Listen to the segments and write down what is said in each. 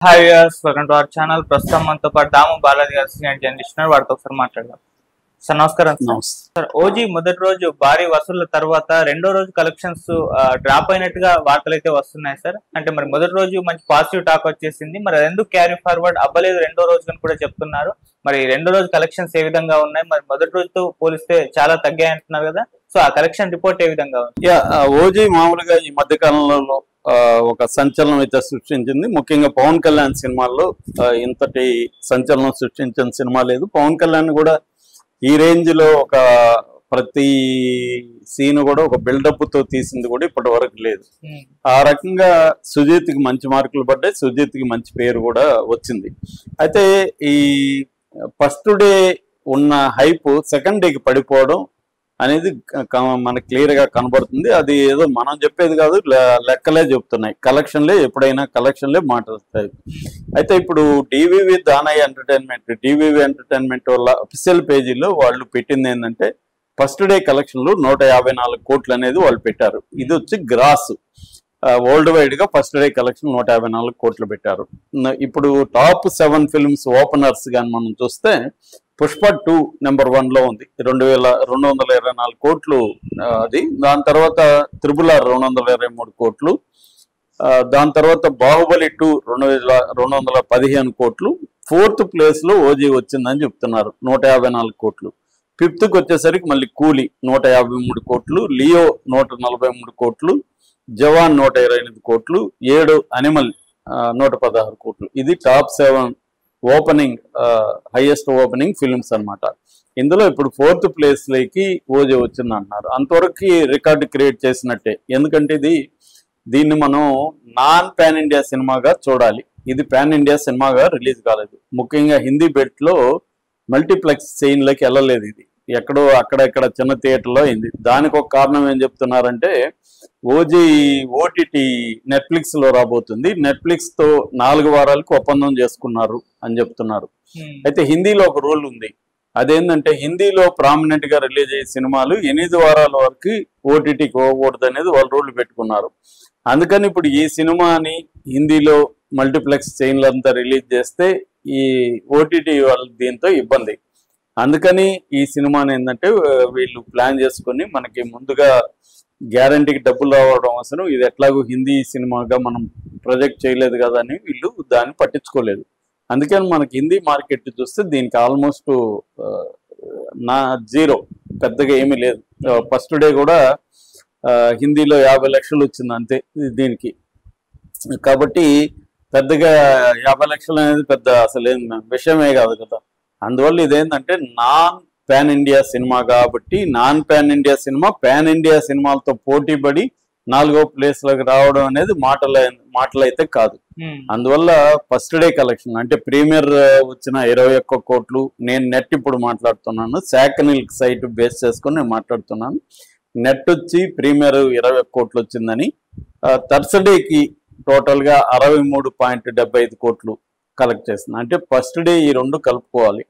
Hi viewers, welcome to our channel. ప్రస్తుతం మనతో పాటు దాము బాలాజీ గారు సీనియర్ జర్నలిస్ట్ ఉన్నారు. వాడితో ఒకసారి మాట్లాడదాం. సార్ నమస్కారం. సార్, ఓజీ మొదటి రోజు భారీ వసూళ్ల తర్వాత రెండో రోజు కలెక్షన్స్ డ్రాప్ అయినట్టుగా వార్తలు అయితే వస్తున్నాయి సార్. అంటే మరి మొదటి రోజు మంచి పాజిటివ్ టాక్ వచ్చేసింది, మరి అది ఎందుకు క్యారీ ఫార్వర్డ్ అవ్వలేదు రెండో రోజు అని కూడా చెప్తున్నారు. మరి రెండో రోజు కలెక్షన్స్ ఏ విధంగా ఉన్నాయి, మరి మొదటి రోజుతో పోలిస్తే చాలా తగ్గాయి అంటున్నారు కదా, సో ఆ కలెక్షన్ రిపోర్ట్ ఏ విధంగా ఉంది? ఓజీ మామూలుగా ఈ మధ్య కాలంలో ఒక సంచలనం అయితే సృష్టించింది. ముఖ్యంగా పవన్ కళ్యాణ్ సినిమాల్లో ఇంతటి సంచలనం సృష్టించిన సినిమా లేదు. పవన్ కళ్యాణ్ కూడా ఈ రేంజ్ లో ఒక ప్రతి సీన్ కూడా ఒక బిల్డప్ తో తీసింది కూడా ఇప్పటి వరకు లేదు. ఆ రకంగా సుజీత్ కి మంచి మార్కులు పడ్డాయి, సుజీత్ కి మంచి పేరు కూడా వచ్చింది. అయితే ఈ ఫస్ట్ డే ఉన్న హైప్ సెకండ్ డేకి పడిపోవడం అనేది మనకు క్లియర్ గా కనబడుతుంది. అది ఏదో మనం చెప్పేది కాదు, లెక్కలే చెప్తున్నాయి. కలెక్షన్లే ఎప్పుడైనా కలెక్షన్లే మాట్లాడతాయి. అయితే ఇప్పుడు డివివి దానయ్య ఎంటర్టైన్మెంట్ వాళ్ళ అఫీషియల్ పేజీలో వాళ్ళు పెట్టింది ఏంటంటే ఫస్ట్ డే కలెక్షన్లు 154 కోట్లు అనేది వాళ్ళు పెట్టారు. ఇది వచ్చి గ్రాస్ వరల్డ్ వైడ్ గా ఫస్ట్ డే కలెక్షన్ 154 కోట్లు పెట్టారు. ఇప్పుడు టాప్ 7 ఫిల్మ్స్ ఓపెనర్స్ గాని మనం చూస్తే పుష్ప 2 నెంబర్ 1 లో ఉంది, 2224 కోట్లు అది. దాని తర్వాత త్రిబుల్-ఆర్ 223 కోట్లు. దాని తర్వాత బాహుబలి 2 215 కోట్లు. 4th ప్లేస్ లో ఓజీ వచ్చిందని చెప్తున్నారు, 154 కోట్లు. 5th కి వచ్చేసరికి మళ్ళీ కూలీ 153 కోట్లు, లియో 143 కోట్లు, జవాన్ 128 కోట్లు, 7 అనిమల్ 116 కోట్లు. ఇది top 7 opening highest opening films అన్నమాట. ఇందులో ఇప్పుడు 4th ప్లేస్ లోకి ఓజీ వచ్చింది అంటున్నారు. అంతవరకు రికార్డు క్రియేట్ చేసినట్టే. ఎందుకంటే దీన్ని మనం నాన్ పాన్ ఇండియా సినిమాగా చూడాలి. ఇది పాన్ ఇండియా సినిమాగా రిలీజ్ కాలేదు. ముఖ్యంగా హిందీ బెల్ట్ లో మల్టీప్లెక్స్ చైన్లోకి వెళ్ళలేదు. ఇది ఎక్కడో అక్కడెక్కడ చిన్న థియేటర్లో అయింది. దానికి ఒక కారణం ఏం చెప్తున్నారంటే ఓజీ ఓటీటీ నెట్ఫ్లిక్స్ లో రాబోతుంది, నెట్ఫ్లిక్స్ తో 4 వారాలకు ఒప్పందం చేసుకున్నారు అని చెప్తున్నారు. అయితే హిందీలో ఒక రూల్ ఉంది, అదేంటంటే హిందీలో ప్రామినెంట్ గా రిలీజ్ అయ్యే సినిమాలు 8 వారాల వరకు ఓటీటీకి పోకూడదు అనేది వాళ్ళు రూల్ పెట్టుకున్నారు. అందుకని ఇప్పుడు ఈ సినిమాని హిందీలో మల్టీప్లెక్స్ చైన్లంతా రిలీజ్ చేస్తే ఈ ఓటీటీ వాళ్ళ దీంతో ఇబ్బంది. అందుకని ఈ సినిమాని ఏంటంటే వీళ్ళు ప్లాన్ చేసుకొని మనకి ముందుగా గ్యారంటీకి డబ్బులు రావడం అవసరం, ఇది ఎట్లాగో హిందీ సినిమాగా మనం ప్రొజెక్ట్ చేయలేదు కదా అని వీళ్ళు దాన్ని పట్టించుకోలేదు. అందుకని మనకి హిందీ మార్కెట్ చూస్తే దీనికి ఆల్మోస్ట్ జీరో, పెద్దగా ఏమీ లేదు. ఫస్ట్ డే కూడా హిందీలో 50 లక్షలు వచ్చింది అంతే దీనికి. కాబట్టి పెద్దగా 50 లక్షలు అనేది పెద్ద అసలు విషయమే కాదు కదా. అందువల్ల ఇదేంటంటే నాన్ పాన్ ఇండియా సినిమా కాబట్టి non pan India cinema pan India సినిమాలతో పోటీ పడి 4వ ప్లేస్ లోకి రావడం అనేది మాటలైతే కాదు. అందువల్ల ఫస్ట్ డే కలెక్షన్ అంటే ప్రీమియర్ వచ్చిన 21 కోట్లు. నేను నెట్ ఇప్పుడు మాట్లాడుతున్నాను, శాకనిల్ సైట్ బేస్ చేసుకొని నేను మాట్లాడుతున్నాను. నెట్ వచ్చి ప్రీమియర్ 21 కోట్లు వచ్చిందని, థర్స్డేకి టోటల్ గా 63.75 కోట్లు కలెక్ట్ చేస్తుంది. అంటే ఫస్ట్ డే ఈ రెండు కలుపుకోవాలి.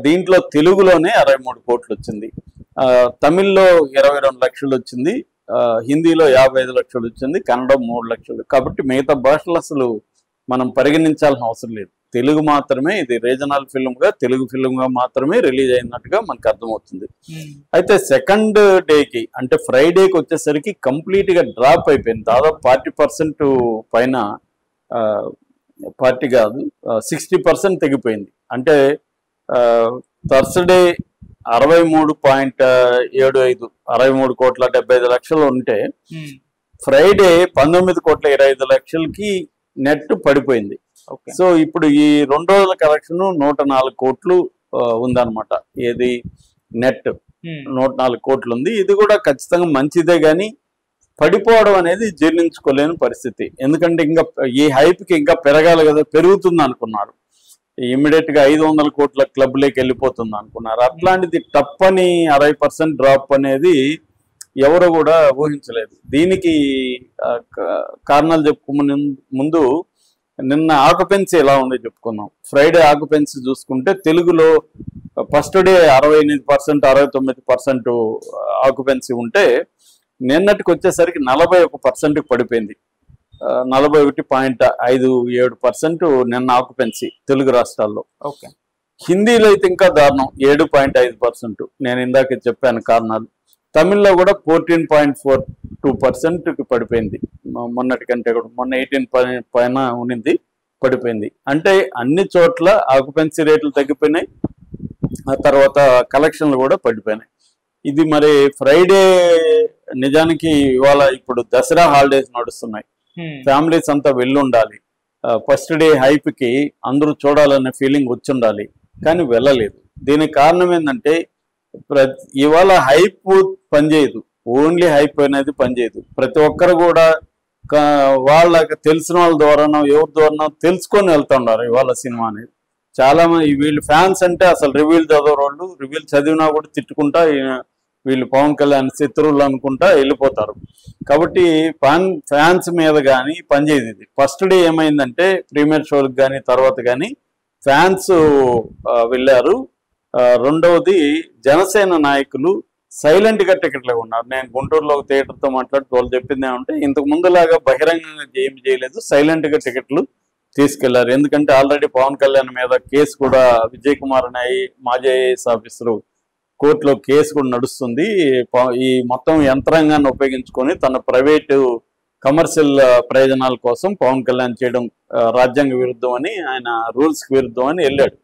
దీంట్లో తెలుగులోనే 63 కోట్లు వచ్చింది, తమిళ్లో 22 లక్షలు వచ్చింది, హిందీలో 55 లక్షలు వచ్చింది, కన్నడ 3 లక్షలు. కాబట్టి మిగతా భాషలు అసలు మనం పరిగణించాల్సిన అవసరం లేదు. తెలుగు మాత్రమే ఇది రీజనల్ ఫిల్మ్ గా, తెలుగు ఫిల్మ్ గా మాత్రమే రిలీజ్ అయినట్టుగా మనకు అర్థమవుతుంది. అయితే సెకండ్ డేకి అంటే ఫ్రైడేకి వచ్చేసరికి కంప్లీట్ గా డ్రాప్ అయిపోయింది. దాదాపు 40% పైన, 40 కాదు 60% తెగిపోయింది. అంటే థర్స్డే 63.75 63 కోట్ల 75 లక్షలు ఉంటే ఫ్రైడే 19 కోట్ల 25 లక్షలకి నెట్ పడిపోయింది. సో ఇప్పుడు ఈ 2 రోజుల కలెక్షన్ 104 కోట్లు ఉందన్నమాట. ఏది నెట్ 104 కోట్లు ఉంది. ఇది కూడా ఖచ్చితంగా మంచిదే, కానీ పడిపోవడం అనేది జీర్ణించుకోలేని పరిస్థితి. ఎందుకంటే ఇంకా ఈ హైప్కి ఇంకా పెరగాలి కదా, పెరుగుతుంది అనుకున్నారు. ఇమ్మీడియట్ గా 500 కోట్ల క్లబ్ లోకి వెళ్ళిపోతుంది అనుకున్నారు. అట్లాంటిది టప్పని 60% డ్రాప్ అనేది ఎవరు కూడా ఊహించలేదు. దీనికి కారణాలు చెప్పుకునే ముందు నిన్న ఆక్యుపెన్సీ ఎలా ఉంది చెప్పుకుందాం. ఫ్రైడే ఆక్యుపెన్సీ చూసుకుంటే తెలుగులో ఫస్ట్ డే 68% 69% ఆక్యుపెన్సీ ఉంటే నిన్నటికి వచ్చేసరికి 41% పడిపోయింది. 41.57% నిన్న ఆక్యుపెన్సీ తెలుగు రాష్ట్రాల్లో. ఓకే. హిందీలో అయితే ఇంకా దారుణం 7.5%. నేను ఇందాక చెప్పాను కారణాలు. తమిళ్లో కూడా 14.42%కి పడిపోయింది. మొన్నటి కంటే కూడా మొన్న 18 పైన ఉన్నింది, పడిపోయింది. అంటే అన్ని చోట్ల ఆక్యుపెన్సీ రేట్లు తగ్గిపోయినాయి, ఆ తర్వాత కలెక్షన్లు కూడా పడిపోయినాయి. ఇది మరి ఫ్రైడే నిజానికి ఇవాళ ఇప్పుడు దసరా హాలిడేస్ నడుస్తున్నాయి, ఫ్యామిలీస్ అంతా వెళ్ళి ఉండాలి. ఫస్ట్ డే హైప్కి అందరూ చూడాలనే ఫీలింగ్ వచ్చి ఉండాలి, కానీ వెళ్ళలేదు. దీనికి కారణం ఏంటంటే ఇవాళ హైప్ పనిచేయదు, ఓన్లీ హైప్ అనేది పనిచేయదు. ప్రతి ఒక్కరు కూడా వాళ్ళకి తెలిసిన వాళ్ళ ద్వారానో ఎవరి ద్వారానో తెలుసుకొని వెళ్తున్నారు ఇవాళ సినిమా అనేది. చాలా మంది వీళ్ళు ఫ్యాన్స్ అంటే అసలు రివ్యూలు చదవరు వాళ్ళు, రివ్యూలు చదివినా కూడా తిట్టుకుంటా వీళ్ళు పవన్ కళ్యాణ్ శత్రువులు అనుకుంటా వెళ్ళిపోతారు. కాబట్టి ఫ్యాన్స్ మీద కానీ పనిచేయదు ఇది. ఫస్ట్ డే ఏమైందంటే ప్రీమియర్ షోలకు కానీ తర్వాత కానీ ఫ్యాన్స్ వెళ్ళారు. రెండవది జనసేన నాయకులు సైలెంట్గా టికెట్లు ఉన్నారు. నేను గుంటూరులో ఒక థియేటర్తో మాట్లాడుతూ వాళ్ళు చెప్పింది ఏమంటే ఇంతకు ముందులాగా బహిరంగంగా ఏమి చేయలేదు, సైలెంట్గా టికెట్లు తీసుకెళ్లారు. ఎందుకంటే ఆల్రెడీ పవన్ కళ్యాణ్ మీద కేసు కూడా విజయ్ కుమార్ అనే మాజీ ఐఏఎస్ ఆఫీసరు కోర్టులో కేసు కూడా నడుస్తుంది. ఈ మొత్తం యంత్రాంగాన్ని ఉపయోగించుకొని తన ప్రైవేటు కమర్షియల్ ప్రయోజనాల కోసం పవన్ కళ్యాణ్ చేయడం రాజ్యాంగ విరుద్ధం అని, ఆయన రూల్స్కి విరుద్ధం అని వెళ్ళాడు,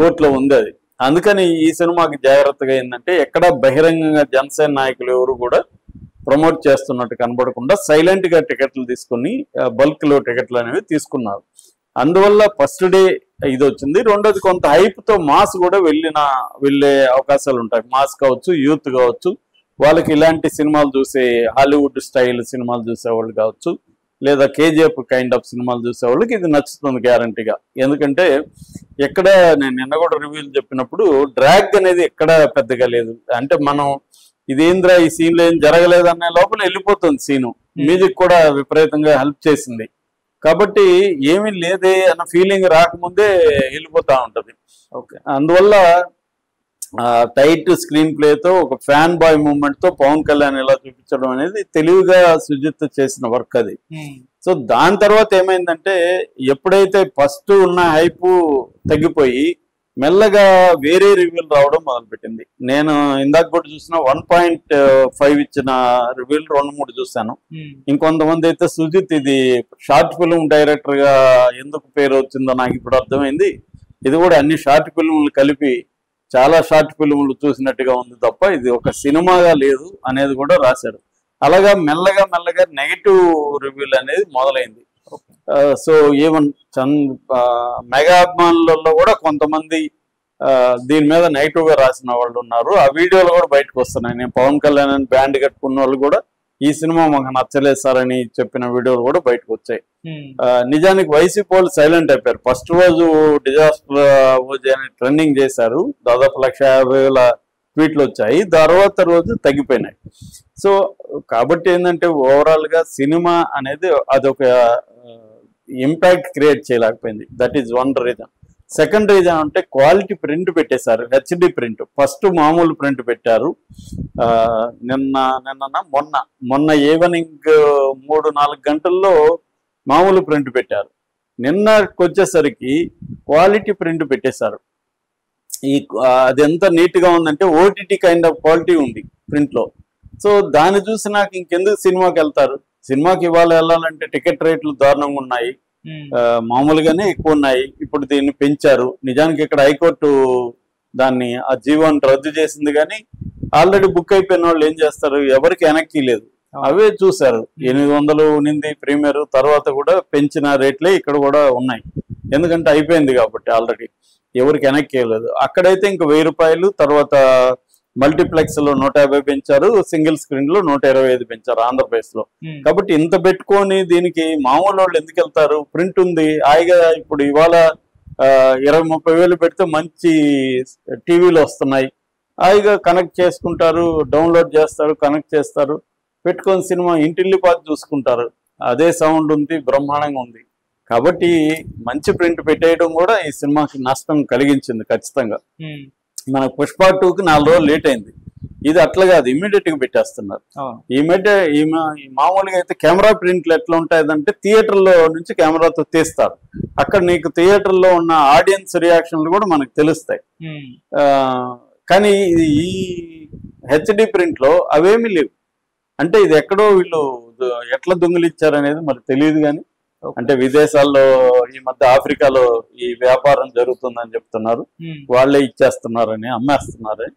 కోర్టులో ఉంది అది. అందుకని ఈ సినిమాకి జాగ్రత్తగా ఏంటంటే ఎక్కడ బహిరంగంగా జనసేన నాయకులు ఎవరు కూడా ప్రమోట్ చేస్తున్నట్టు కనబడకుండా సైలెంట్గా టికెట్లు తీసుకుని బల్క్లో టికెట్లు అనేవి తీసుకున్నారు. అందువల్ల ఫస్ట్ డే ఇది వచ్చింది. రెండోది కొంత హైప్తో మాస్ కూడా వెళ్ళే అవకాశాలు ఉంటాయి. మాస్ కావచ్చు, యూత్ కావచ్చు, వాళ్ళకి ఇలాంటి సినిమాలు చూసే హాలీవుడ్ స్టైల్ సినిమాలు చూసేవాళ్ళు కావచ్చు, లేదా కేజీఎఫ్ కైండ్ ఆఫ్ సినిమాలు చూసేవాళ్ళకి ఇది నచ్చుతుంది గ్యారంటీగా. ఎందుకంటే ఎక్కడ నేను నిన్న కూడా రివ్యూలు చెప్పినప్పుడు డ్రాగ్ అనేది ఎక్కడ పెద్దగా లేదు. అంటే మనం ఇదేంద్రా ఈ సీన్లో ఏం జరగలేదనే లోపల వెళ్ళిపోతుంది సీను. మ్యూజిక్ కూడా విపరీతంగా హెల్ప్ చేసింది. కాబట్టి ఏమీ లేదే అన్న ఫీలింగ్ రాకముందే వెళ్ళిపోతూ ఉంటుంది. ఓకే. అందువల్ల టైట్ స్క్రీన్ ప్లేతో ఒక ఫ్యాన్ బాయ్ మూమెంట్తో పవన్ కళ్యాణ్ ఇలా చూపించడం అనేది తెలివిగా సుజిత్ చేసిన వర్క్ అది. సో దాని తర్వాత ఏమైందంటే ఎప్పుడైతే ఫస్ట్ ఉన్న హైప్ తగ్గిపోయి మెల్లగా వేరే రివ్యూలు రావడం మొదలుపెట్టింది. నేను ఇందాక కూడా చూసిన 1.5 ఇచ్చిన రివ్యూలు 2-3 చూశాను. ఇంకొంతమంది అయితే సుజిత్ ఇది షార్ట్ ఫిల్మ్ డైరెక్టర్ గా ఎందుకు పేరు వచ్చిందో నాకు ఇప్పుడు అర్థమైంది, ఇది కూడా అన్ని షార్ట్ ఫిల్మ్లు కలిపి చాలా షార్ట్ ఫిల్మ్లు చూసినట్టుగా ఉంది తప్ప ఇది ఒక సినిమాగా లేదు అనేది కూడా రాశాడు. అలాగా మెల్లగా నెగిటివ్ రివ్యూలు అనేది మొదలైంది. సో ఈవెన్ మెగా అభిమానులలో కూడా కొంతమంది దీని మీద నెగిటివ్ గా రాసిన వాళ్ళు ఉన్నారు. ఆ వీడియోలు కూడా బయటకు వస్తున్నాయి. నేను పవన్ కళ్యాణ్ అని బ్యాండ్ కట్టుకున్న వాళ్ళు కూడా ఈ సినిమా మాకు నచ్చలేదు సార్ అని చెప్పిన వీడియోలు కూడా బయటకు వచ్చాయి. నిజానికి వైసీపీ వాళ్ళు సైలెంట్ అయిపోయారు. ఫస్ట్ రోజు డిజాస్టర్ ఓజీ అని ట్రెండింగ్ చేశారు, దాదాపు 150,000 ట్వీట్లు వచ్చాయి. తర్వాత రోజు తగ్గిపోయినాయి. సో కాబట్టి ఏంటంటే ఓవరాల్ గా సినిమా అనేది అదొక ఇంపాక్ట్ క్రియేట్ చేయలేకపోయింది. That is one reason. Second reason అంటే క్వాలిటీ ప్రింట్ పెట్టేశారు, హెచ్డి ప్రింట్. ఫస్ట్ మామూలు ప్రింట్ పెట్టారు. మొన్న ఈవినింగ్ 3-4 గంటల్లో మామూలు ప్రింట్ పెట్టారు. నిన్నకి వచ్చేసరికి క్వాలిటీ ప్రింట్ పెట్టేశారు. అది ఎంత నీట్గా ఉందంటే ఓటీటీ కైండ్ ఆఫ్ క్వాలిటీ ఉంది ప్రింట్లో. సో దాన్ని చూసి నాకు ఇంకెందుకు సినిమాకి వెళ్తారు. సినిమాకి ఇవాళ వెళ్ళాలంటే టికెట్ రేట్లు దారుణంగా ఉన్నాయి, మామూలుగానే ఎక్కువ ఉన్నాయి. ఇప్పుడు దీన్ని పెంచారు. నిజానికి ఇక్కడ హైకోర్టు దాన్ని ఆ జీవోని రద్దు చేసింది, కానీ ఆల్రెడీ బుక్ అయిపోయిన వాళ్ళు ఏం చేస్తారు, ఎవరికి వెనక్కి లేదు, అవే చూశారు. 800 ఉన్నింది ప్రీమియర్, తర్వాత కూడా పెంచిన రేట్లే ఇక్కడ కూడా ఉన్నాయి. ఎందుకంటే అయిపోయింది కాబట్టి ఆల్రెడీ ఎవరికి వెనక్కి లేదు. అక్కడైతే ఇంక 1000 రూపాయలు, తర్వాత మల్టీప్లెక్స్ లో 150 పెంచారు, సింగిల్ స్క్రీన్ లో 125 పెంచారు ఆంధ్రప్రదేశ్ లో. కాబట్టి ఇంత పెట్టుకొని దీనికి మామూలు వాళ్ళు ఎందుకు వెళ్తారు? ప్రింట్ ఉంది హాయిగా. ఇప్పుడు ఇవాళ 20-30 వేలు పెడితే మంచి టీవీలు వస్తున్నాయి, హాయిగా కనెక్ట్ చేసుకుంటారు, డౌన్లోడ్ చేస్తారు, కనెక్ట్ చేస్తారు, పెట్టుకొని సినిమా ఇంటిల్లిపాతి చూసుకుంటారు. అదే సౌండ్ ఉంది, బ్రహ్మాండంగా ఉంది. కాబట్టి మంచి ప్రింట్ పెట్టేయడం కూడా ఈ సినిమాకి నష్టం కలిగించింది ఖచ్చితంగా. మన పుష్ప 2కి 4 రోజులు లేట్ అయింది. ఇది అట్లా కాదు, ఇమీడియట్ గా పెట్టేస్తున్నారు. మామూలుగా అయితే కెమెరా ప్రింట్లు ఎట్లా ఉంటాయంటే థియేటర్ లో నుంచి కెమెరాతో తీస్తారు, అక్కడ నీకు థియేటర్ లో ఉన్న ఆడియన్స్ రియాక్షన్లు కూడా మనకు తెలుస్తాయి. కానీ ఈ హెచ్డి ప్రింట్ లో అవేమీ లేవు. అంటే ఇది ఎక్కడో వీళ్ళు ఎట్లా దొంగిలిచ్చారనేది మరి తెలియదు. కానీ అంటే విదేశాల్లో ఈ మధ్య ఆఫ్రికాలో ఈ వ్యాపారం జరుగుతుందని చెప్తున్నారు, వాళ్ళే ఇచ్చేస్తున్నారని, అమ్మేస్తున్నారని.